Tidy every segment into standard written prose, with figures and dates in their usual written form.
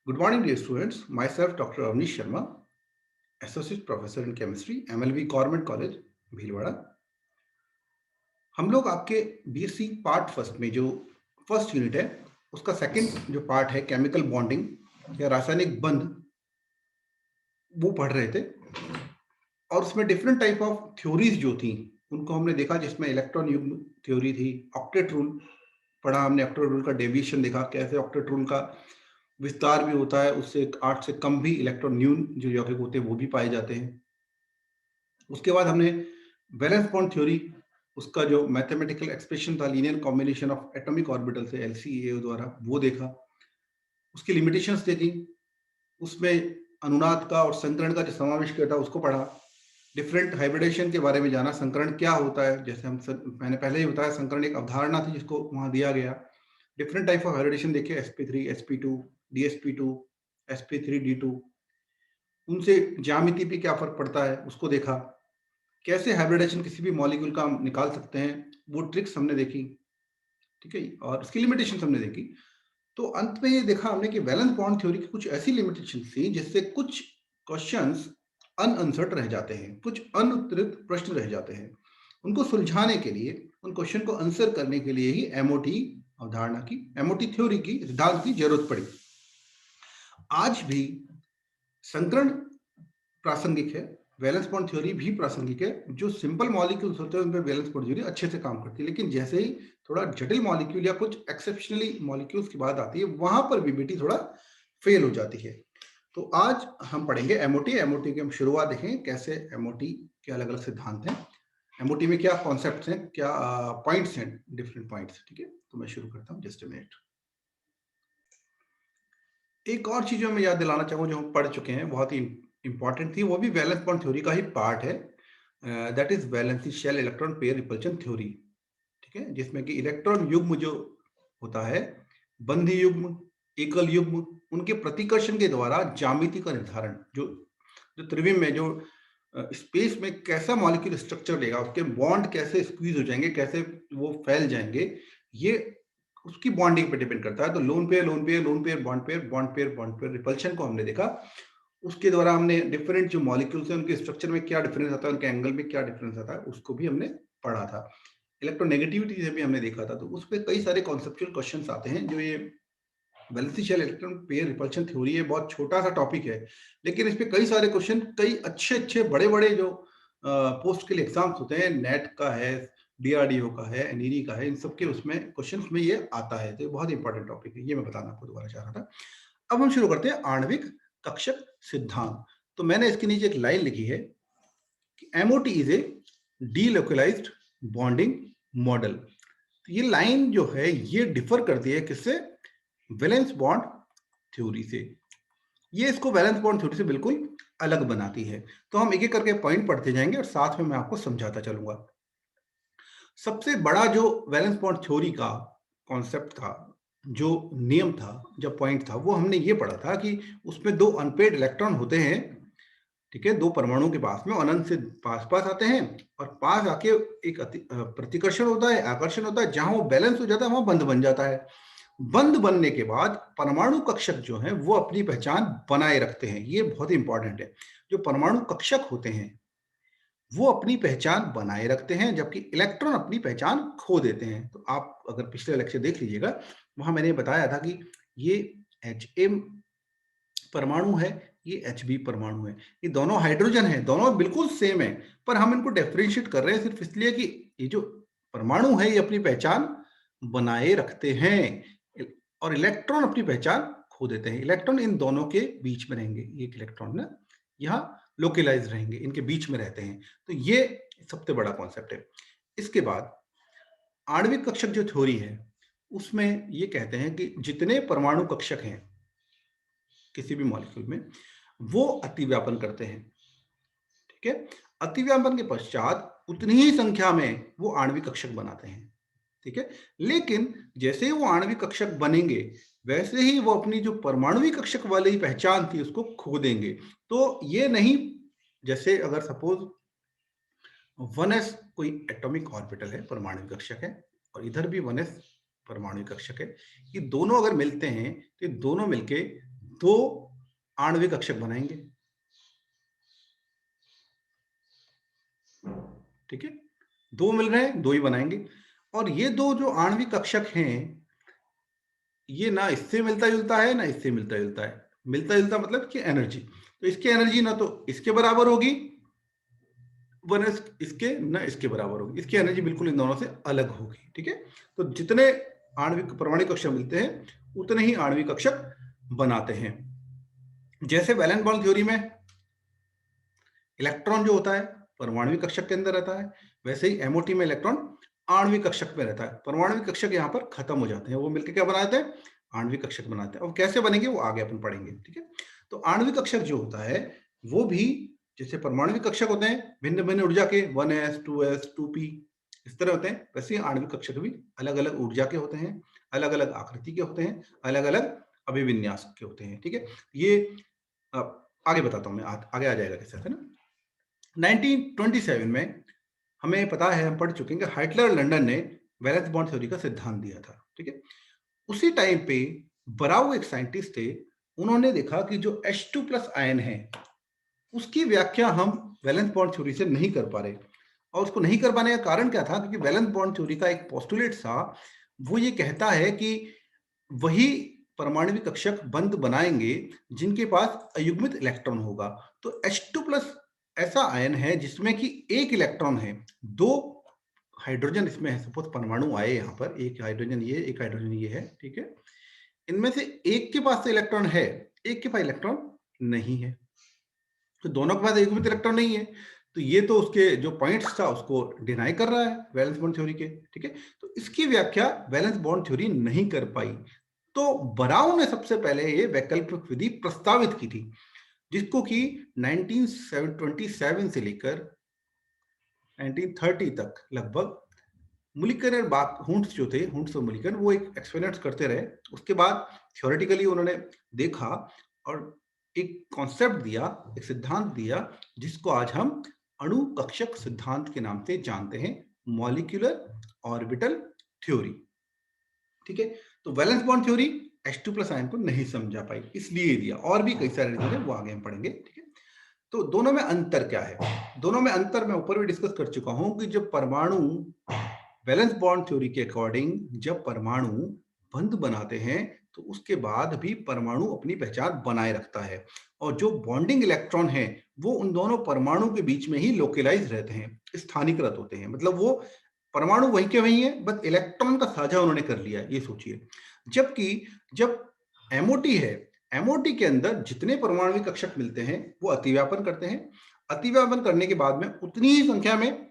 Good morning, dear students. Myself, Dr. Avnish Sharma, Associate Professor in Chemistry, MLV Government College, Bhilwara. हम लोग आपके BSc part first में जो first unit है, उसका सेकंड जो पार्ट है केमिकल बॉन्डिंग या रासायनिक बंध, वो पढ़ रहे थे। और उसमें डिफरेंट टाइप ऑफ थ्योरीज जो थी, उनको हमने देखा, जिसमें इलेक्ट्रॉन युग्म थ्योरी थी, ऑक्टेट रूल पढ़ा हमने, ऑक्टेट रूल का डेविएशन देखा, कैसे ऑक्टेट रूल का विस्तार भी होता है, उससे 8 से कम भी इलेक्ट्रॉन न्यून जो यौगिक होते हैं वो भी पाए जाते हैं। उसके बाद हमने वैलेंस बॉन्ड थ्योरी, उसका जो मैथमेटिकल एक्सप्रेशन था, linear combination of atomic orbital से एलसीए द्वारा, वो देखा। उसकी लिमिटेशंस देखी, उसमें अनुनाद का और संकरण का जो समावेश किया था उसको पढ़ा। डिफरेंट हाइब्रिडेशन के बारे में जाना, संकरण क्या होता है, जैसे मैंने पहले ही बताया, संकरण एक अवधारणा थी जिसको वहां दिया गया। डिफरेंट टाइप ऑफ हाइब्रिडेशन देखे, sp3 sp2 dsp2 sp3d2, उनसे ज्यामिति पे क्या फर्क पड़ता है उसको देखा। कैसे हाइब्रिडेशन किसी भी मॉलिक्यूल का हम निकाल सकते हैं, वो ट्रिक्स हमने देखी। ठीक है, और उसकी लिमिटेशन हमने देखी। तो अंत में ये देखा हमने कि वैलेंस बॉन्ड थ्योरी की कुछ ऐसी लिमिटेशन थी जिससे कुछ क्वेश्चंस अनआंसर्ड रह जाते हैं, कुछ अनुत्तरित प्रश्न रह जाते हैं। उनको सुलझाने के लिए, उन क्वेश्चन को आंसर करने के लिए ही एमओटी अवधारणा की, एमओटी थ्योरी की, सिद्धांत की जरूरत पड़ी। आज भी संकरण प्रासंगिक है, वैलेंस बॉन्ड थ्योरी भी प्रासंगिक है। जो सिंपल मॉलिक्यूल्स होते हैं उन पर वैलेंस बॉन्ड थ्योरी अच्छे से काम करती है, लेकिन जैसे ही थोड़ा जटिल मॉलिक्यूल या कुछ एक्सेप्शनली मॉलिक्यूल्स की बात आती है, वहां पर बीबीटी थोड़ा फेल हो जाती है। तो आज हम पढ़ेंगे एमओटी। एमओटी की हम शुरुआत देखेंगे, कैसे एमओटी के अलग अलग सिद्धांत हैं, एमओटी में क्या कॉन्सेप्ट्स हैं, क्या पॉइंट्स हैं, डिफरेंट पॉइंट्स। ठीक है, तो मैं शुरू करता हूँ, जस्ट अ मिनट। एक और चीज जो मैं याद दिलाना चाहूँ, जो हम पढ़ चुके हैं, बहुत ही इंपॉर्टेंट थी, वो भी वैलेंस बॉन्ड थ्योरी का ही पार्ट है। That is valency shell electron pair repulsion theory. ठीक है, जिसमें कि इलेक्ट्रॉन युग्म जो होता है, बंधी युग्म, एकल युग्म, उनके प्रतिकर्षण के द्वारा ज्यामिति का निर्धारण, जो जो त्रिविम में, जो स्पेस में कैसा मॉलिक्यूल स्ट्रक्चर लेगा, उसके बॉन्ड कैसे स्क्वीज हो जाएंगे, कैसे वो फैल जाएंगे, ये उसकी बॉन्डिंग पे डिपेंड करता है। तो lone pair, lone pair, lone pair, bond pair, bond pair, bond pair repulsion को हमने देखा। उसके द्वारा हमने डिफरेंट जो मॉलिक्यूल्स हैं उनके स्ट्रक्चर में क्या डिफरेंस आता है, उनके एंगल में क्या डिफरेंस आता है, उसको भी हमने पढ़ा था। इलेक्ट्रोनेगेटिविटी से भी हमने देखा था। तो उस पर कई सारे कॉन्सेप्चुअल क्वेश्चंस आते हैं। जो ये valency shell electron pair repulsion theory है, बहुत छोटा सा टॉपिक है, लेकिन इस पे कई सारे क्वेश्चन, कई अच्छे अच्छे बड़े बड़े जो पोस्ट के लिए एग्जाम्स होते हैं, नेट का है, डीआरडीओ का है, एनईडी का है, इन सबके उसमें क्वेश्चंस में ये आता है। तो ये बहुत इंपॉर्टेंट टॉपिक है, ये मैं बताना आपको दोबारा चाह रहा था। अब हम शुरू करते हैं आणविक कक्षक सिद्धांत। तो मैंने इसके नीचे एक लाइन लिखी है कि MOT is a delocalised bonding model. तो ये लाइन जो है ये डिफर करती है किससे? वैलेंस बॉन्ड थ्योरी से। ये इसको वैलेंस बॉन्ड थ्योरी से बिल्कुल अलग बनाती है। तो हम एक एक करके पॉइंट पढ़ते जाएंगे और साथ में मैं आपको समझाता चलूंगा। सबसे बड़ा जो वैलेंस बॉन्ड थ्योरी का कॉन्सेप्ट था, जो नियम था, जो पॉइंट था, वो हमने ये पढ़ा था कि उसमें दो अनपेड इलेक्ट्रॉन होते हैं। ठीक है, दो परमाणुओं के पास में अनंत से पास पास आते हैं, और पास आके एक प्रतिकर्षण होता है, आकर्षण होता है, जहां वो बैलेंस हो जाता है वहां बंध बन जाता है। बंद बनने के बाद परमाणु कक्षक जो हैं वो अपनी पहचान बनाए रखते हैं। ये बहुत ही इंपॉर्टेंट है। जो परमाणु कक्षक होते हैं वो अपनी पहचान बनाए रखते हैं, जबकि इलेक्ट्रॉन अपनी पहचान खो देते हैं। तो आप अगर पिछले लेक्चर देख लीजिएगा, वहां मैंने बताया था कि ये एच परमाणु है, ये Hb परमाणु है। ये दोनों हाइड्रोजन है, दोनों बिल्कुल सेम है, पर हम इनको डिफरेंशिएट कर रहे हैं सिर्फ इसलिए कि ये जो परमाणु है ये अपनी पहचान बनाए रखते हैं, और इलेक्ट्रॉन अपनी पहचान खो देते हैं। इलेक्ट्रॉन इन दोनों के बीच में रहेंगे, एक इलेक्ट्रॉन ना यहाँ लोकलाइज रहेंगे, इनके बीच में रहते हैं। तो ये सबसे बड़ा कॉन्सेप्ट है। इसके बाद आणविक कक्षक जो थ्योरी है, उसमें ये कहते हैं कि जितने परमाणु कक्षक हैं किसी भी मॉलिक्यूल में, वो अतिव्यापन करते हैं। ठीक है, अतिव्यापन के पश्चात उतनी ही संख्या में वो आणविक कक्षक बनाते हैं। ठीक है, लेकिन जैसे ही वो आणविक कक्षक बनेंगे, वैसे ही वो अपनी जो परमाणुविक कक्षक वाली पहचान थी उसको खो देंगे। तो ये नहीं, जैसे अगर सपोज 1s कोई एटॉमिक ऑर्बिटल है, परमाणु कक्षक है, और इधर भी 1s परमाणु कक्षक है, ये दोनों अगर मिलते हैं तो ये दोनों मिलके दो आणविक कक्षक बनाएंगे। ठीक है, दो मिल रहे हैं, दो ही बनाएंगे। और ये दो जो आणविक कक्षक हैं, ये ना इससे मिलता जुलता है ना इससे मिलता जुलता है। मिलता जुलता मतलब कि एनर्जी, तो इसकी एनर्जी ना तो इसके बराबर होगी वन इसके, ना इसके बराबर होगी। इसकी एनर्जी बिल्कुल इन दोनों से अलग होगी। ठीक है, तो जितने आणविक परमाणु कक्षक मिलते हैं उतने ही आणविक कक्षक बनाते हैं। जैसे वैलेंस बॉन्ड थ्योरी में इलेक्ट्रॉन जो होता है परमाणु कक्षक के अंदर रहता है, वैसे ही एमओटी में इलेक्ट्रॉन आणविक कक्षक में रहता है। परमाणु कक्षक यहाँ पर खत्म हो जाते हैं, वो मिलकर क्या बनाते हैं, आणविक कक्षक बनाते हैं। अब कैसे बनेंगे वो आगे अपन पढ़ेंगे। ठीक है, तो आणविक कक्षक जो होता है वो भी जैसे परमाणु कक्षक होते हैं भिन्न भिन्न ऊर्जा के 1s 2s 2p इस तरह होते हैं, वैसे ही आणविक कक्षक भी अलग अलग ऊर्जा के होते हैं, अलग अलग आकृति के होते हैं, अलग अलग अभिविन्यास के होते हैं। ठीक है, ये आगे बताता हूं मैं, आगे आ जाएगा कैसे है ना। 1927 में हमें पता है, हम पढ़ चुके हैं कि हाइटलर लंदन ने वैलेंस बॉन्ड थ्योरी का सिद्धांत दिया था। ठीक है, उसी टाइम पे बराउ एक साइंटिस्ट थे, उन्होंने देखा कि जो H2+ आयन है उसकी व्याख्या हम वैलेंस बॉन्ड थ्योरी से नहीं कर पा रहे। और उसको नहीं कर पाने का कारण क्या था, क्योंकि वैलेंस बॉन्ड थ्योरी का एक पोस्टुलेट था, वो ये कहता है कि वही परमाणु कक्षक बंद बनाएंगे जिनके पास अयुग्मित इलेक्ट्रॉन होगा। तो H2+ ऐसा आयन है जिसमें कि एक इलेक्ट्रॉन है, दो हाइड्रोजन इसमें है। सपोज परमाणु आए यहाँ पर, एक हाइड्रोजन ये, एक हाइड्रोजन ये है। ठीक है, इनमें से एक के पास तो इलेक्ट्रॉन है, एक के पास इलेक्ट्रॉन नहीं है, तो दोनों के पास अयुग्मित इलेक्ट्रॉन नहीं है। तो ये तो उसके जो पॉइंट्स था उसको डिनाई कर रहा है वैलेंस बॉन्ड थ्योरी के। ठीक है, तो इसकी व्याख्या वैलेंस बॉन्ड थ्योरी नहीं कर पाई। तो बराउ ने सबसे पहले ये वैकल्पिक विधि प्रस्तावित की थी, जिसको कि 1927 से लेकर 1930 तक लगभग मुलिकन और हुंट्स जो थे, हुंट्स और मुलिकन, वो एक एक्सपेरिमेंट्स करते रहे। उसके बाद थ्योरेटिकली उन्होंने देखा और एक कॉन्सेप्ट दिया, एक सिद्धांत दिया, जिसको आज हम अणु कक्षक सिद्धांत के नाम से जानते हैं, मॉलिक्यूलर ऑर्बिटल थ्योरी। ठीक है, तो valence bond theory H2+ ion को नहीं समझा पाई, इसलिए दिया। और भी कई सारे रीजन है, वो आगे हम पढ़ेंगे। ठीक है, तो दोनों में अंतर क्या है? दोनों में अंतर मैं ऊपर भी डिस्कस कर चुका हूं कि जब परमाणु वैलेंस बॉन्ड थ्योरी के अकॉर्डिंग जब परमाणु बंध बनाते हैं तो उसके बाद भी परमाणु अपनी पहचान बनाए रखता है, और जो बॉन्डिंग इलेक्ट्रॉन है वो उन दोनों परमाणु के बीच में ही लोकेलाइज रहते हैं, स्थानीकृत होते हैं। मतलब वो परमाणु वहीं के वहीं है, बस इलेक्ट्रॉन का साझा उन्होंने कर लिया है, ये सोचिए। जबकि जब एमओटी है, एमओटी के अंदर जितने परमाणु कक्षक मिलते हैं वो अतिव्यापन करते हैं। अतिव्यापन करने के बाद में उतनी ही संख्या में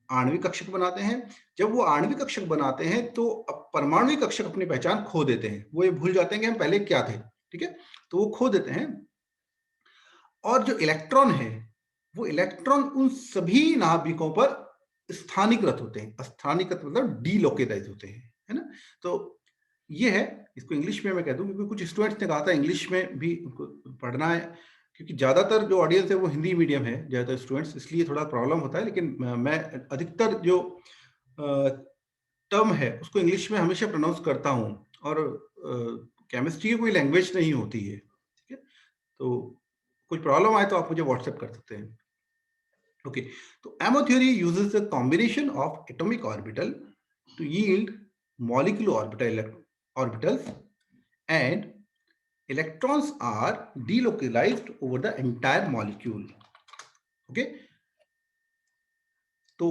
आणविक कक्षक बनाते हैं। जब वो आणविक कक्षक बनाते हैं तो परमाणु कक्षक अपनी पहचान खो देते हैं, वो ये भूल जाते हैं कि हम पहले क्या थे। ठीक है, तो वो खो देते हैं। और जो इलेक्ट्रॉन है वो इलेक्ट्रॉन उन सभी नाभिकों पर स्थानीकृत होते हैं। स्थानीकृत मतलब डीलोकेलाइज होते हैं, है ना। तो ये है, इसको इंग्लिश में मैं कह दूं, क्योंकि कुछ स्टूडेंट्स ने कहा था इंग्लिश में भी पढ़ना है, क्योंकि ज्यादातर जो ऑडियंस है वो हिंदी मीडियम है, ज्यादातर स्टूडेंट्स, इसलिए थोड़ा प्रॉब्लम होता है। लेकिन मैं अधिकतर जो टर्म है उसको इंग्लिश में हमेशा प्रोनाउंस करता हूँ, और केमिस्ट्री की कोई लैंग्वेज नहीं होती है। ठीक है, तो कोई प्रॉब्लम आए तो आप मुझे व्हाट्सएप कर सकते हैं। ओके, तो MO theory uses the combination of atomic orbital to yield molecular orbitals and electrons are delocalized over the entire molecule. Okay, तो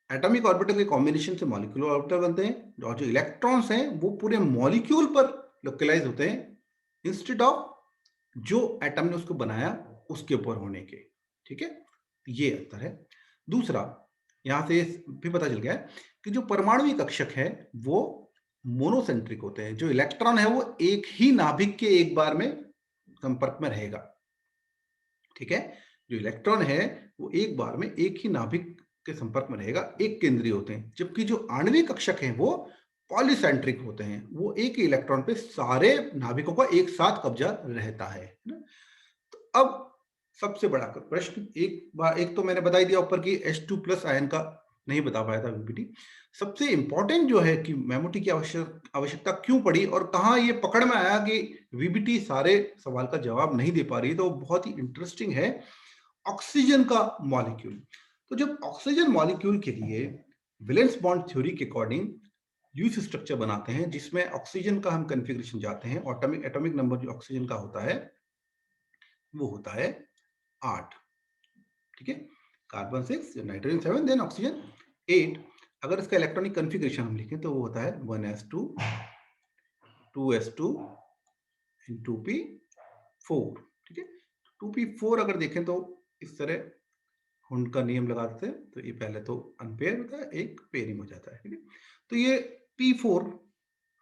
एटॉमिक ऑर्बिटल के कॉम्बिनेशन से मॉलिक्यूलर ऑर्बिटल बनते हैं, और जो इलेक्ट्रॉन्स हैं वो पूरे मॉलिक्यूल पर लोकलाइज होते हैं, इंस्टेड ऑफ जो एटम ने उसको बनाया उसके ऊपर होने के। ठीक है, ये अंतर है। दूसरा, यहां से भी पता चल गया है कि जो परमाणु कक्षक है वो मोनोसेंट्रिक होते हैं। जो इलेक्ट्रॉन है वो एक ही नाभिक के एक बार में संपर्क में रहेगा। ठीक है, जो इलेक्ट्रॉन है वो एक बार में एक ही नाभिक के संपर्क में रहेगा, एक केंद्रीय होते हैं। जबकि जो आणविक कक्षक हैं वो पॉलीसेंट्रिक होते हैं, वो एक ही इलेक्ट्रॉन पे सारे नाभिकों का एक साथ कब्जा रहता है ना। तो अब सबसे बड़ा प्रश्न, एक तो मैंने बता दिया ऊपर की H2+ आयन का नहीं बता पाया था वीबीटी। सबसे इंपॉर्टेंट जो है कि मेमोटी की आवश्यकता क्यों पड़ी और कहाँ ये पकड़ में आया कि वीबीटी सारे सवाल का जवाब नहीं दे पा रही, तो बहुत ही इंटरेस्टिंग है ऑक्सीजन का मॉलिक्यूल। तो जब ऑक्सीजन मॉलिक्यूल के लिए वैलेंस बॉन्ड थ्योरी के अकॉर्डिंग यूज स्ट्रक्चर बनाते हैं जिसमें ऑक्सीजन का हम कॉन्फ़िगरेशन जाते हैं, एटॉमिक नंबर जो ऑक्सीजन का होता है वो होता है 8, ठीक है। Carbon 6, nitrogen 7, then oxygen 8। अगर इसका इलेक्ट्रॉनिक कॉन्फ़िगरेशन हम लिखें तो वो होता है 1s2 2s2 2p4, ठीक है। 2p4 अगर देखें तो इस तरह हुंड का नियम लगाते हैं तो ये पहले तो अनपेयर होता है, एक पेयरिंग हो जाता है, ठीक है। तो ये p4,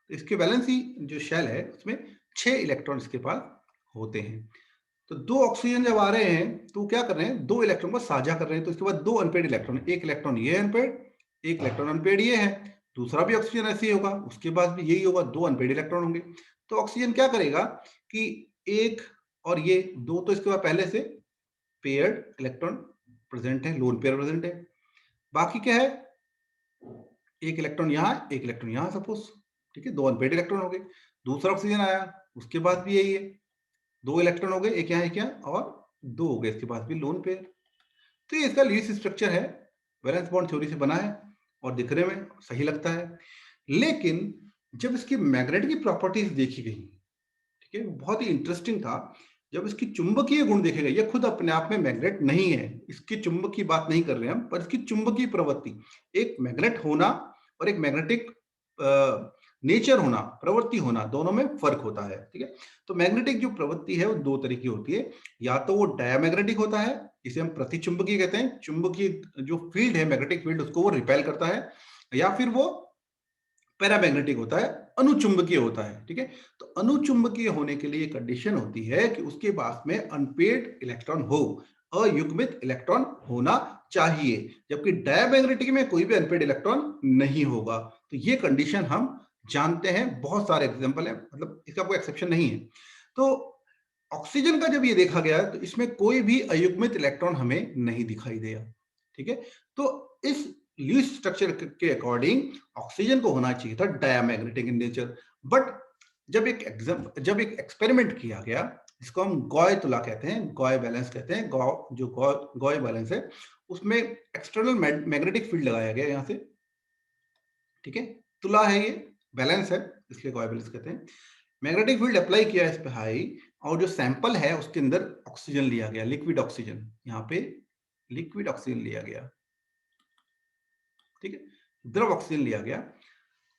इसके वैलेंसी जो शेल है उसमें 6 इलेक्ट्रॉन इसके पास होते हैं। तो 2 ऑक्सीजन जब आ रहे हैं तो क्या कर रहे हैं, 2 इलेक्ट्रॉन को साझा कर रहे हैं, तो इसके बाद 2 अनपेड इलेक्ट्रॉन, एक इलेक्ट्रॉन ये अनपेड, एक इलेक्ट्रॉन अनपेड ये है, दूसरा भी ऑक्सीजन ऐसे ही होगा, उसके बाद भी यही होगा, 2 अनपेड इलेक्ट्रॉन होंगे। तो ऑक्सीजन क्या करेगा कि एक और ये 2 तो इसके बाद पहले से पेयर्ड इलेक्ट्रॉन प्रेजेंट है, लोन पेयर प्रेजेंट है। बाकी क्या है, एक इलेक्ट्रॉन यहाँ, एक इलेक्ट्रॉन यहाँ सपोज, ठीक है, 2 अनपेड इलेक्ट्रॉन हो गए। दूसरा ऑक्सीजन आया, उसके बाद भी यही है, 2 इलेक्ट्रॉन हो गए, एक यहाँ एक यहाँ, और 2 हो गए इसके पास भी लोन पेयर। तो ये इसका लीस्ट स्ट्रक्चर है, वैलेंस बॉन्ड थ्योरी से बना है और दिखने में सही लगता है। लेकिन जब इसकी मैग्नेटिक प्रॉपर्टीज देखी गई, ठीक है, बहुत ही इंटरेस्टिंग था। जब इसकी चुंबकीय गुण देखे गए, ये खुद अपने आप में मैग्नेट नहीं है, इसकी चुंबक की बात नहीं कर रहे हैं हम, पर इसकी चुंबकीय प्रवृत्ति, एक मैग्नेट होना और एक मैग्नेटिक नेचर होना, प्रवृत्ति होना, दोनों में फर्क होता है, ठीक है। तो मैग्नेटिक जो प्रवृत्ति है वो 2 तरह की होती है, या तो वो डायमैग्नेटिक होता है, इसे हम प्रतिचुंबकीय कहते हैं, चुंबकीय जो फील्ड है, मैग्नेटिक फील्ड, उसको वो रिपेल करता है, या फिर वो पैरामैग्नेटिक होता है, अनुचुंबकीय होता है, ठीक है। तो अनुचुंबकीय होने के लिए कंडीशन होती है कि उसके पास में अनपेड इलेक्ट्रॉन हो, अयुग्मित इलेक्ट्रॉन होना चाहिए, जबकि डायमैग्नेटिक में कोई भी अनपेड इलेक्ट्रॉन नहीं होगा। तो ये कंडीशन हम जानते हैं, बहुत सारे एग्जांपल है, मतलब इसका कोई एक्सेप्शन नहीं है। तो ऑक्सीजन का जब ये देखा गया तो इसमें कोई भी अयुग्मित इलेक्ट्रॉन हमें नहीं दिखाई दिया, ठीक है। तो इस लीस्ट स्ट्रक्चर के अकॉर्डिंग ऑक्सीजन को होना चाहिए था डायमैग्नेटिक इन नेचर, बट जब एक एक्सपेरिमेंट किया गया, इसको हम गॉय तुला कहते हैं, गॉय बैलेंस कहते हैं, जो गॉय बैलेंस है उसमें एक्सटर्नल मैग्नेटिक फील्ड लगाया गया यहाँ से, ठीक है। तुला है ये, बैलेंस है, इसलिए गॉय बैलेंस कहते हैं। मैग्नेटिक फील्ड अप्लाई किया इस पे हाई, और जो सैंपल है उसके अंदर ऑक्सीजन लिया गया, लिक्विड ऑक्सीजन, यहाँ पे लिक्विड ऑक्सीजन लिया गया, ठीक है, द्रव ऑक्सीजन लिया गया।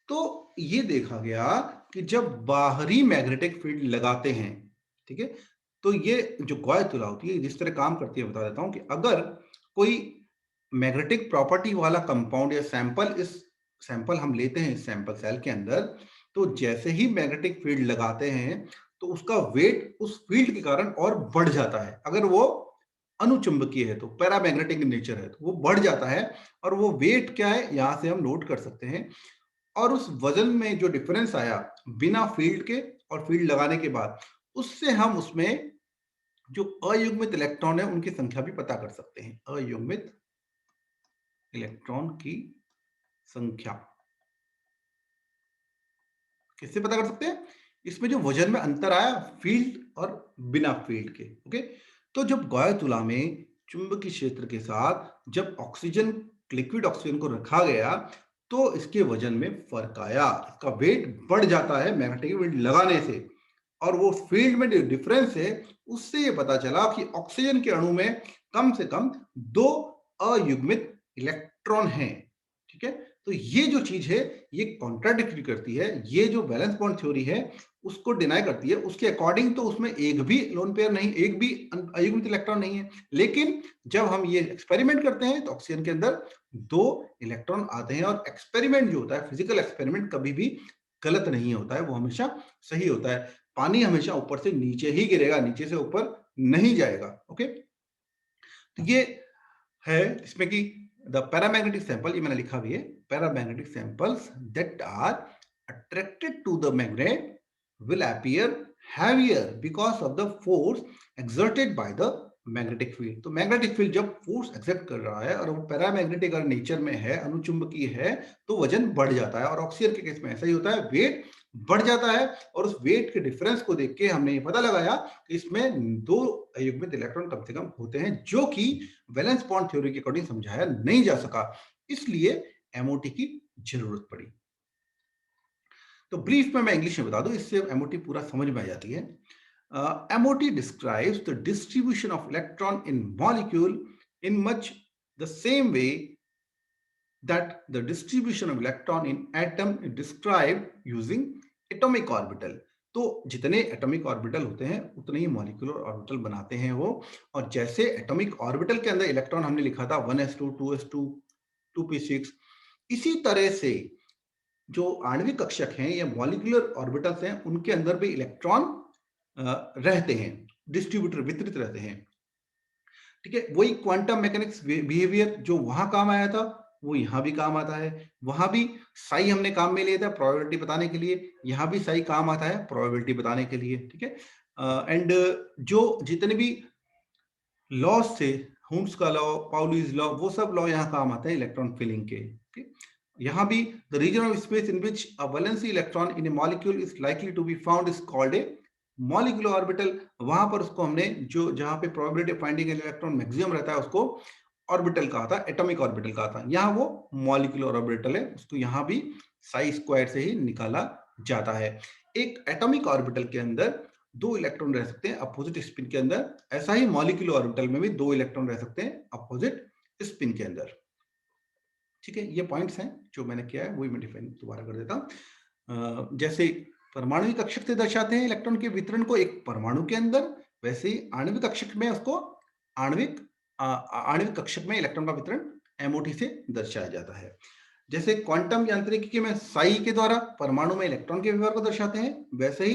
तो ये देखा गया कि जब बाहरी मैग्नेटिक फील्ड लगाते हैं, ठीक है, तो ये जो गॉय तुला होती है जिस तरह काम करती है बता देता हूं कि अगर कोई मैग्नेटिक प्रॉपर्टी वाला कंपाउंड या सैंपल, इस सैंपल हम लेते हैं इस सैंपल सेल के अंदर, तो जैसे ही मैग्नेटिक फील्ड लगाते हैं तो उसका वेट उस फील्ड के कारण और बढ़ जाता है। अगर वो अनुचुंबकीय है तो पैरामैग्नेटिक नेचर है तो वो बढ़ जाता है, और वो वेट क्या है यहां से हम नोट कर सकते हैं। और उस वजन में जो डिफरेंस आया बिना फील्ड के और फील्ड लगाने के बाद, उससे हम उसमें जो अयुग्मित इलेक्ट्रॉन है उनकी संख्या भी पता कर सकते हैं, अयुग्मित इलेक्ट्रॉन की संख्या किससे पता कर सकते हैं, इसमें जो वजन में अंतर आया फील्ड और बिना फील्ड के, ओके। तो जब गॉय तुला में चुंबकीय क्षेत्र के साथ जब ऑक्सीजन, लिक्विड ऑक्सीजन को रखा गया तो इसके वजन में फर्क आया, इसका वेट बढ़ जाता है मैग्नेटिक फील्ड लगाने से, और वो फील्ड में जो डिफरेंस है उससे ये पता चला कि ऑक्सीजन के अणु में कम से कम 2 अयुग्मित इलेक्ट्रॉन हैं, ठीक है। तो ये जो चीज है ये कॉन्ट्राडिक्टरी करती है, ये जो बैलेंस बॉन्ड थ्योरी है उसको डिनाई करती है। उसके अकॉर्डिंग तो उसमें एक भी लोन पेयर नहीं, एक भी अयुग्मित इलेक्ट्रॉन नहीं है, लेकिन जब हम ये एक्सपेरिमेंट करते हैं तो ऑक्सीजन के अंदर 2 इलेक्ट्रॉन आते हैं, और एक्सपेरिमेंट जो होता है, फिजिकल एक्सपेरिमेंट कभी भी गलत नहीं होता है, वो हमेशा सही होता है। पानी हमेशा ऊपर से नीचे ही गिरेगा, नीचे से ऊपर नहीं जाएगा, ओके। तो ये है इसमें कि द पैरामैग्नेटिक सैंपल, ये मैंने लिखा भी है, paramagnetic samples that are attracted to the magnet will appear heavier because of the force exerted by the magnetic field. तो मैग्नेटिक फील्ड जब फोर्स एक्सर्ट कर रहा है और वो पैरामैग्नेटिक अगर नेचर में है, अनुचुंबकीय है, तो वजन बढ़ जाता है। और ऑक्सीजन के केस में ऐसा ही होता है, वेट बढ़ जाता है। और उस वेट के डिफरेंस को देख के हमने ये पता लगाया कि इसमें 2 अयुग्मित इलेक्ट्रॉन कम से कम होते हैं, जो कि वैलेंस बॉन्ड थ्योरी के अकॉर्डिंग समझाया नहीं जा सका, इसलिए एमओटी की जरूरत पड़ी। तो ब्रीफ में मैं इंग्लिश में बता दूं, इससे एमओटी पूरा समझ में आ जाती है। MOT describes the distribution of electron in molecule in much the same way that the distribution of electron in atom is described using atomic orbital। तो जितने एटॉमिक ऑर्बिटल होते हैं उतने ही मॉलिक्यूलर ऑर्बिटल बनाते हैं वो। और जैसे एटॉमिक ऑर्बिटल के अंदर इलेक्ट्रॉन हमने लिखा था 1s2 2s2 2p6, इसी तरह से जो आणविक कक्षक हैं या मॉलिक्यूलर ऑर्बिटल्स हैं, उनके अंदर भी इलेक्ट्रॉन रहते हैं, डिस्ट्रीब्यूटर वितरित रहते हैं। ठीक है, वही क्वांटम मैकेनिक्स बिहेवियर जो वहां काम आया था वो यहां भी काम आता है। वहां भी साई हमने काम में लिया था प्रोबेबिलिटी बताने के लिए, यहां भी साई काम आता है प्रोबेबिलिटी बताने के लिए। ठीक है, एंड जो जितने भी लॉस थे, हुम्स का लॉ, पाउलीज लॉ, वो सब लॉ यहाँ काम आते हैं इलेक्ट्रॉन फिलिंग के। यहाँ भी the region of space in which a valency electron in a molecule is likely to be found is called a molecular orbital. वहां पर उसको हमने जो जहां पे probability of finding electron maximum रहता है उसको ऑर्बिटल कहा था, एटॉमिक ऑर्बिटल कहा था। यहाँ वो मॉलिक्यूलर ऑर्बिटल है, उसको यहाँ भी साई स्क्वायर से ही निकाला जाता है। एक एटॉमिक ऑर्बिटल के अंदर 2 इलेक्ट्रॉन रह सकते हैं अपोजिट स्पिन के अंदर, ऐसा ही मॉलिक्यूलर ऑर्बिटल में भी 2 इलेक्ट्रॉन रह सकते हैं अपोजिट स्पिन के अंदर। ठीक है, ये पॉइंट्स हैं जो मैंने किया है, वही मैं डिफाइन दोबारा कर देता हूं। जैसे परमाणु कक्षक से दर्शाते हैं इलेक्ट्रॉन के वितरण को एक परमाणु के अंदर, वैसे ही आणविक कक्षक में उसको आणविक आणविक कक्षक में इलेक्ट्रॉन का वितरण एमओटी से दर्शाया जाता है। जैसे क्वांटम यांत्रिकी में साई के द्वारा परमाणु में इलेक्ट्रॉन के व्यवहार को दर्शाते हैं, वैसे ही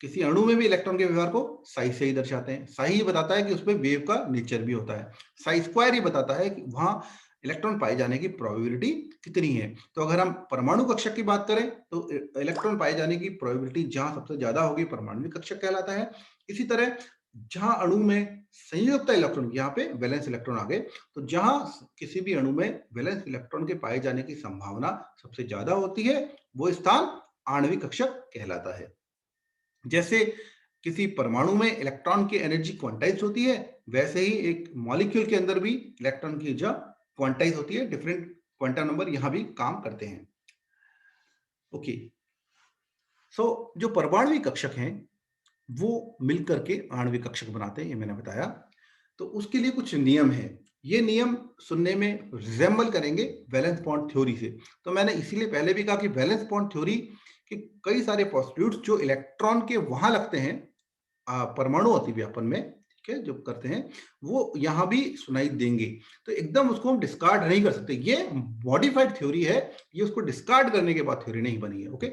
किसी अणु में भी इलेक्ट्रॉन के व्यवहार को साई से ही दर्शाते हैं। साई ही बताता है कि उसमें वेव का नेचर भी होता है, साई स्क्वायर ही बताता है कि वहां इलेक्ट्रॉन पाए जाने की प्रोबेबिलिटी कितनी है। तो अगर हम परमाणु कक्षक की बात करें तो इलेक्ट्रॉन पाए जाने की प्रोबेबिलिटी जहां सबसे ज्यादा होगी परमाणु कक्षक कहलाता है। इसी तरह जहां अणु में संयुक्त इलेक्ट्रॉन, यहाँ पे वैलेंस इलेक्ट्रॉन आ गए, तो जहां किसी भी अणु में वैलेंस इलेक्ट्रॉन के पाए जाने की संभावना सबसे ज्यादा होती है, वो स्थान आणविक कक्षक कहलाता है। जैसे किसी परमाणु में इलेक्ट्रॉन की एनर्जी क्वांटाइज होती है, वैसे ही एक मॉलिक्यूल के अंदर भी इलेक्ट्रॉन की ऊर्जा क्वांटाइज होती है, डिफरेंट क्वांटम नंबर यहां भी काम करते हैं। ओके, सो जो परमाणविक कक्षक हैं वो मिलकर के आणविक कक्षक बनाते हैं, ये मैंने बताया। तो उसके लिए कुछ नियम है, ये नियम सुनने में रिजेंबल करेंगे वैलेंस बॉन्ड थ्योरी से। तो मैंने इसीलिए पहले भी कहा कि वैलेंस बॉन्ड थ्योरी के कई सारे पोस्टुलेट्स जो इलेक्ट्रॉन के वहां लगते हैं परमाणु अतिव्यापन में, ठीक है, जो करते हैं वो यहां भी सुनाई देंगे। तो एकदम उसको हम डिस्कार्ड नहीं कर सकते, ये मॉडिफाइड थ्योरी है, ये उसको डिस्कार्ड करने के बाद थ्योरी नहीं बनी है। ओके,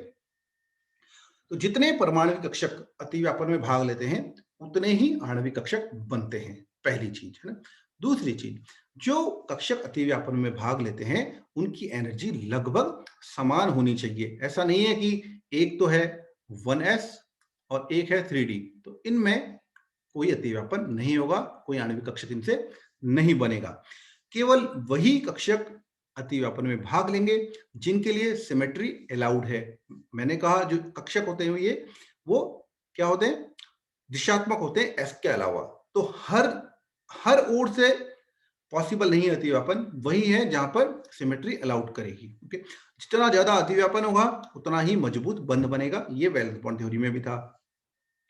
तो जितने परमाणविक कक्षक अतिव्यापन में भाग लेते हैं उतने ही आणविक कक्षक बनते हैं, पहली चीज है ना। दूसरी चीज, जो कक्षक अतिव्यापन में भाग लेते हैं उनकी एनर्जी लगभग समान होनी चाहिए। ऐसा नहीं है कि एक तो है 1s और एक है 3d, तो इनमें कोई अतिव्यापन नहीं होगा, कोई आणविक कक्षक इनसे नहीं बनेगा। केवल वही कक्षक अतिव्यापन में भाग लेंगे जिनके लिए सिमेट्री अलाउड है। मैंने कहा जो कक्षक होते हैं ये वो क्या होते हैं, दिशात्मक होते हैं एस के अलावा। तो हर हर ओर से पॉसिबल नहीं है अतिव्यापन, वही है जहां पर सिमेट्री अलाउड करेगी। ओके, जितना ज्यादा अतिव्यापन होगा उतना ही मजबूत बंध बनेगा, ये वैलेंस बॉन्ड थ्योरी में भी था।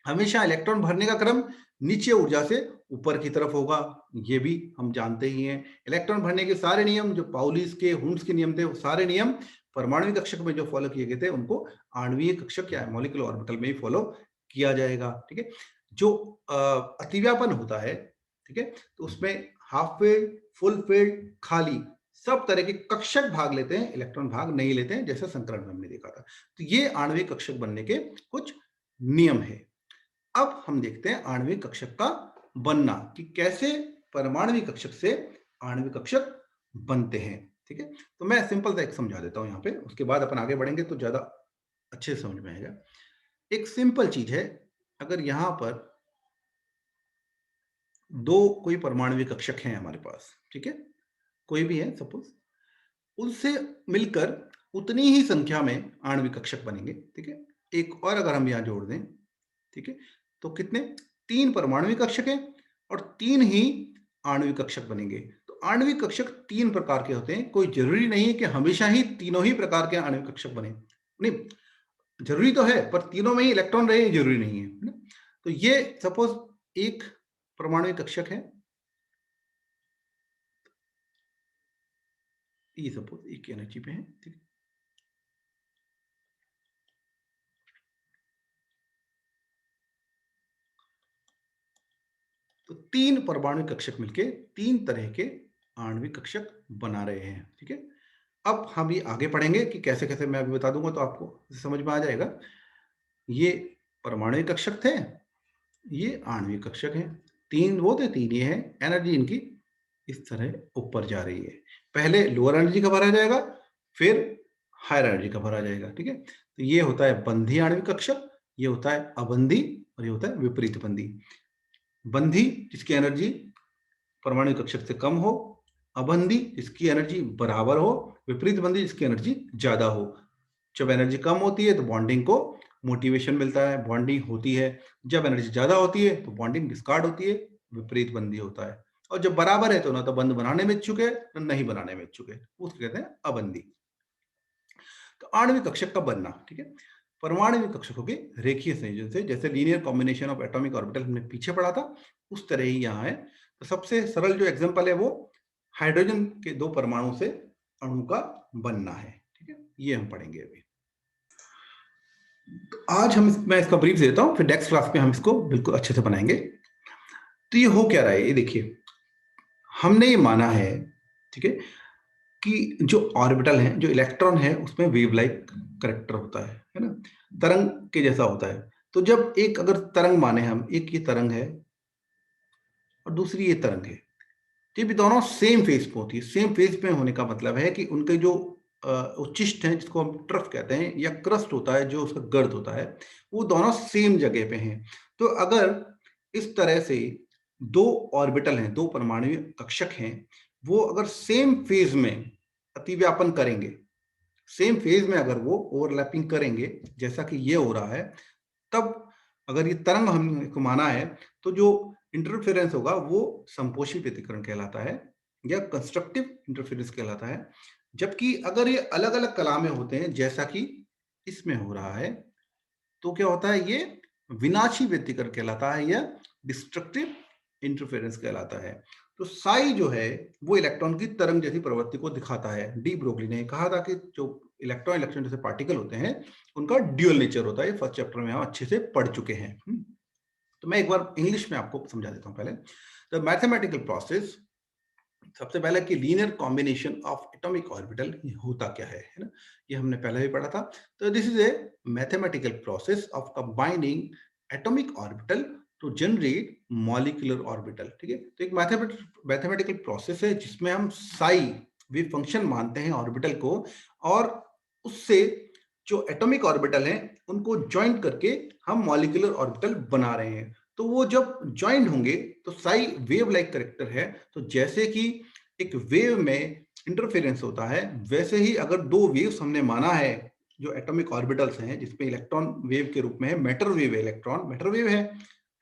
हमेशा इलेक्ट्रॉन भरने का क्रम नीचे ऊर्जा से ऊपर की तरफ होगा, ये भी हम जानते ही हैं। इलेक्ट्रॉन भरने के सारे नियम जो पाउलीज के, हुम्स के नियम थे, वो सारे नियम परमाणु कक्षक में जो फॉलो किए गए थे उनको आणविक कक्षक या मॉलिक्यूलर ऑर्बिटल में ही फॉलो किया जाएगा। ठीक है, जो अतिव्यापन होता है, ठीक है, तो उसमें हाफ फील्ड, फुल फील्ड, खाली सब तरह के कक्षक भाग लेते हैं, इलेक्ट्रॉन भाग नहीं लेते हैं, जैसे संकरण में हमने देखा था। तो ये आणविक कक्षक बनने के कुछ नियम है। अब हम देखते हैं आणविक कक्षक का बनना, कि कैसे परमाणविक कक्षक से आणविक कक्षक बनते हैं। ठीक है, तो मैं सिंपल सा एक समझा देता हूं यहां पे, उसके बाद अपन आगे बढ़ेंगे तो ज्यादा अच्छे से समझ में आएगा। एक सिंपल चीज है, अगर यहां पर दो कोई परमाणविक कक्षक हैं हमारे पास, ठीक है, कोई भी है सपोज, उनसे मिलकर उतनी ही संख्या में आणविक कक्षक बनेंगे, ठीक है। एक और अगर हम यहाँ जोड़ दें, ठीक है, तो कितने, 3 परमाणविक कक्षक हैं और 3 ही आणविक कक्षक बनेंगे। तो आणविक कक्षक 3 प्रकार के होते हैं, कोई जरूरी नहीं है कि हमेशा ही तीनों ही प्रकार के आणविक कक्षक बने, नहीं, जरूरी तो है पर तीनों में ही इलेक्ट्रॉन रहे जरूरी नहीं है ना। तो ये सपोज एक परमाणु कक्षक है, ये सपोज एक एनर्जी पे है, ठीक है। तो 3 परमाणु कक्षक मिलके 3 तरह के आणविक कक्षक बना रहे हैं, ठीक है। अब हम ये आगे पढ़ेंगे कि कैसे कैसे, मैं अभी बता दूंगा तो आपको समझ में आ जाएगा। ये परमाणु कक्षक थे, ये आणविक कक्षक है, 3 वो थे 3 ये है, एनर्जी इनकी इस तरह ऊपर जा रही है। पहले लोअर एनर्जी का भरा जाएगा, फिर हायर एनर्जी का भरा जाएगा, ठीक है। तो ये होता है बंधी आणविक कक्षक, ये होता है अबंधी और ये होता है विपरीत बंधी। बंधी जिसकी एनर्जी परमाणु कक्षक से कम हो, अबंधी जिसकी एनर्जी बराबर हो, विपरीत बंधी जिसकी एनर्जी ज्यादा हो। जब एनर्जी कम होती है तो बॉन्डिंग को मोटिवेशन मिलता है, बॉन्डिंग होती है। जब एनर्जी ज्यादा होती है तो बॉन्डिंग डिस्कार्ड होती है, विपरीत बंधी होता है। और जब बराबर है तो ना तो बंध बनाने में इच्छुक है ना नहीं बनाने में इच्छुक है, उसको कहते हैं अबंधी। तो आणविक कक्षक का बनना, ठीक है, परमाणु कक्षकों के रेखीय संयोजन से, जैसे linear combination of atomic orbital हमने पीछे पढ़ा था, उस तरह ही यहाँ है। तो सबसे सरल जो एग्जांपल है वो हाइड्रोजन के 2 परमाणु से अणु का बनना है, ठीक है, ये हम पढ़ेंगे अभी। तो आज मैं इसका ब्रीफ देता हूँ, फिर नेक्स्ट क्लास में हम इसको बिल्कुल अच्छे से बनाएंगे। तो ये हो क्या रहा है, ये देखिए, हमने ये माना है, ठीक है, कि जो ऑर्बिटल है, जो इलेक्ट्रॉन है, उसमें वेव लाइक करेक्टर होता है ना, तरंग के जैसा होता है। तो जब एक अगर तरंग माने हम, एक ये तरंग है और दूसरी ये तरंग है, ये भी दोनों सेम फेज पे होती है। सेम फेज पे होने का मतलब है कि उनके जो उच्चिष्ट हैं, जिसको हम ट्रफ कहते हैं, या क्रस्ट होता है जो उसका गर्द होता है, वो दोनों सेम जगह पे हैं। तो अगर इस तरह से 2 ऑर्बिटल हैं, 2 परमाणु कक्षक हैं, वो अगर सेम फेज में अतिव्यापन करेंगे, सेम फेज में अगर वो ओवरलैपिंग करेंगे, जैसा कि ये हो रहा है, तब अगर ये तरंग हमको माना है, तो जो इंटरफेरेंस होगा वो संपोषी व्यतिकरण कहलाता है या कंस्ट्रक्टिव इंटरफेरेंस कहलाता है। जबकि अगर ये अलग अलग कला में होते हैं, जैसा कि इसमें हो रहा है, तो क्या होता है, ये विनाशी व्यतिकरण कहलाता है या डिस्ट्रक्टिव इंटरफेरेंस कहलाता है। तो साई जो है वो इलेक्ट्रॉन की तरंग जैसी प्रवृत्ति को दिखाता है। डी ब्रोगली ने कहा था कि जो इलेक्ट्रॉन इलेक्ट्रॉन जैसे पार्टिकल होते हैं, उनका ड्यूअल नेचर होता है। फर्स्ट चैप्टर में हम अच्छे से पढ़ चुके हैं। तो मैं एक बार इंग्लिश में आपको समझा देता हूं पहले। द मैथमेटिकल प्रोसेस, सबसे पहले कि linear combination of atomic orbital होता क्या है ना, ये हमने पहले भी पढ़ा था। तो this is a mathematical process of combining atomic orbital to generate molecular orbital, ठीक है। तो एक मैथमेटिकल प्रोसेस है जिसमें हम साई वेव फंक्शन मानते हैं ऑर्बिटल को, और उससे जो एटॉमिक ऑर्बिटल हैं उनको ज्वाइंट करके हम मॉलिक्यूलर ऑर्बिटल बना रहे हैं। तो वो जब ज्वाइंट होंगे तो साई वेव लाइक करेक्टर है। तो जैसे कि एक वेव में इंटरफेरेंस होता है, वैसे ही अगर 2 वेव्स हमने माना है जो एटॉमिक ऑर्बिटल्स हैं, जिसमें इलेक्ट्रॉन वेव के रूप में है, मैटर वेव है, इलेक्ट्रॉन मैटर वेव है।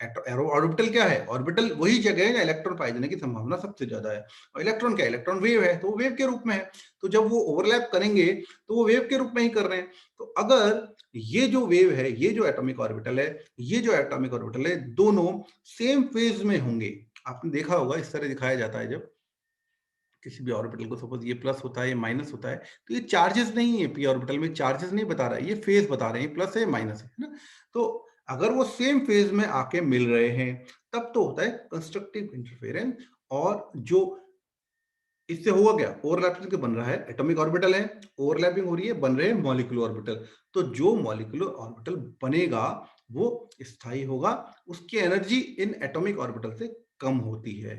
ऑर्बिटल क्या है, ऑर्बिटल वही जगह है जहाँ इलेक्ट्रॉन पाए जाने की संभावना सबसे ज्यादा है। और इलेक्ट्रॉन क्या, इलेक्ट्रॉन वेव है, तो वो वेव के रूप में है। तो जब वो ओवरलैप करेंगे तो वो वेव के रूप में ही कर रहे हैं। तो अगर ये जो वेव है, ये जो एटॉमिक ऑर्बिटल है, ये जो एटॉमिक ऑर्बिटल है, दोनों सेम फेज में होंगे। आपने देखा होगा इस तरह दिखाया जाता है, जब किसी भी ऑर्बिटल को सपोज ये प्लस होता है, ये माइनस होता है, तो ये चार्जेस नहीं है, पी ऑर्बिटल में चार्जेस नहीं बता रहा है, ये फेज बता रहे हैं, प्लस है माइनस है ना। तो अगर वो सेम फेज में आके मिल रहे हैं, तब तो होता है कंस्ट्रक्टिव इंटरफेरेंस। और जो इससे हुआ क्या, ओवरलैपिंग के बन रहा है, एटॉमिक ऑर्बिटल है, ओवरलैपिंग हो रही है, बन रहे हैं मॉलिक्यूलर ऑर्बिटल। तो जो मॉलिक्यूलर ऑर्बिटल बनेगा वो स्थायी होगा, उसकी एनर्जी इन एटॉमिक ऑर्बिटल से कम होती है,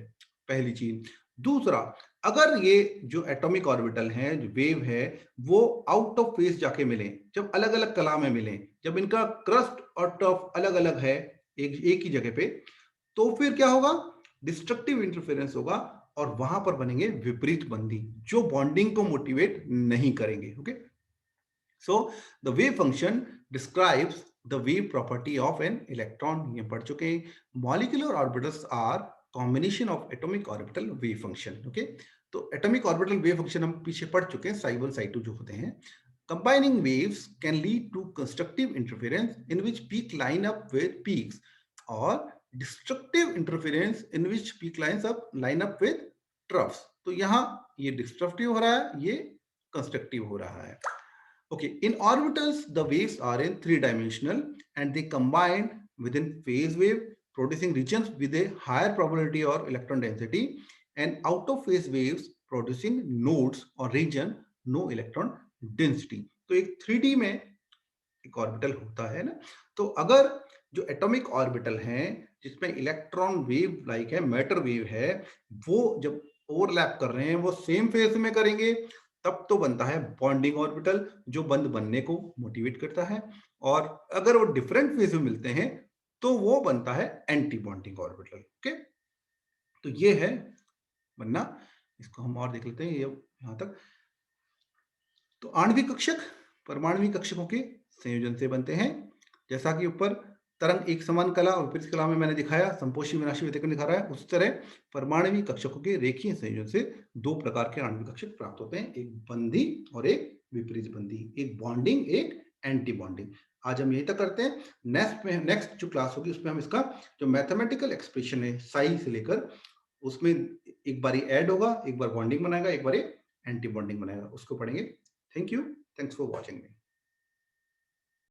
पहली चीज। दूसरा, अगर ये जो एटॉमिक ऑर्बिटल है, जो वेव है, वो आउट ऑफ फेज जाके मिले, जब अलग अलग कला में मिले, जब इनका क्रस्ट और टफ अलग अलग है एक ही जगह पे, तो फिर क्या होगा, डिस्ट्रक्टिव इंटरफेरेंस होगा और वहां पर बनेंगे विपरीत बंधी जो बॉन्डिंग को मोटिवेट नहीं करेंगे. Okay, so the wave function describes the wave property of an electron. ये पढ़ चुके हैं. Molecular orbitals are combination of atomic orbital wave function. Okay, तो एटॉमिक ऑर्बिटल वेव फंक्शन हम पीछे पढ़ चुके हैं, साई 1 साई 2 जो होते हैं. Combining waves can lead to constructive interference in which peak line up with peaks or destructive interference in which peak line up with troughs. तो यहाँ ये destructive हो रहा है, ये constructive हो रहा है. Okay, in orbitals, the waves are in three-dimensional and they combine within phase wave, producing regions with a higher probability or electron density, and out of phase waves producing nodes or region no electron density. तो एक 3D में एक orbital होता है ना. तो अगर जो एटॉमिक ऑर्बिटल हैं जिसमें इलेक्ट्रॉन वेव लाइक है, मैटर वेव है, वो जब ओवरलैप कर रहे हैं, वो सेम फेज में करेंगे, तब तो बनता है बॉन्डिंग ऑर्बिटल जो बंद बनने को मोटिवेट करता है. और अगर वो डिफरेंट फेज में मिलते हैं तो वो बनता है एंटी बॉन्डिंग ऑर्बिटल. ओके, तो ये है बनना. इसको हम और देख लेते हैं ये यहां तक. तो आणविक कक्षक परमाणविक कक्षकों के संयोजन से बनते हैं. जैसा कि ऊपर तरंग एक समान कला और विपरीत कला में मैंने दिखाया, संपोषी विनाशी व्यतिक्रम दिखा रहा है, उस तरह परमाणविक कक्षकों के रेखीय संयोजन से दो प्रकार के आणविक कक्षक प्राप्त होते हैं, एक बंधी और एक विपरीत बंधी, एक बॉन्डिंग, एक एंटी बॉन्डिंग. आज हम यही तक करते हैं. नेक्स्ट जो क्लास होगी उसमें हम इसका जो मैथमेटिकल एक्सप्रेशन है साई से लेकर, उसमें एक बार ऐड होगा, एक बार बॉन्डिंग बनाएगा, एक बार एंटी बॉन्डिंग बनाएगा, उसको पढ़ेंगे. Thank you. Thanks for watching me.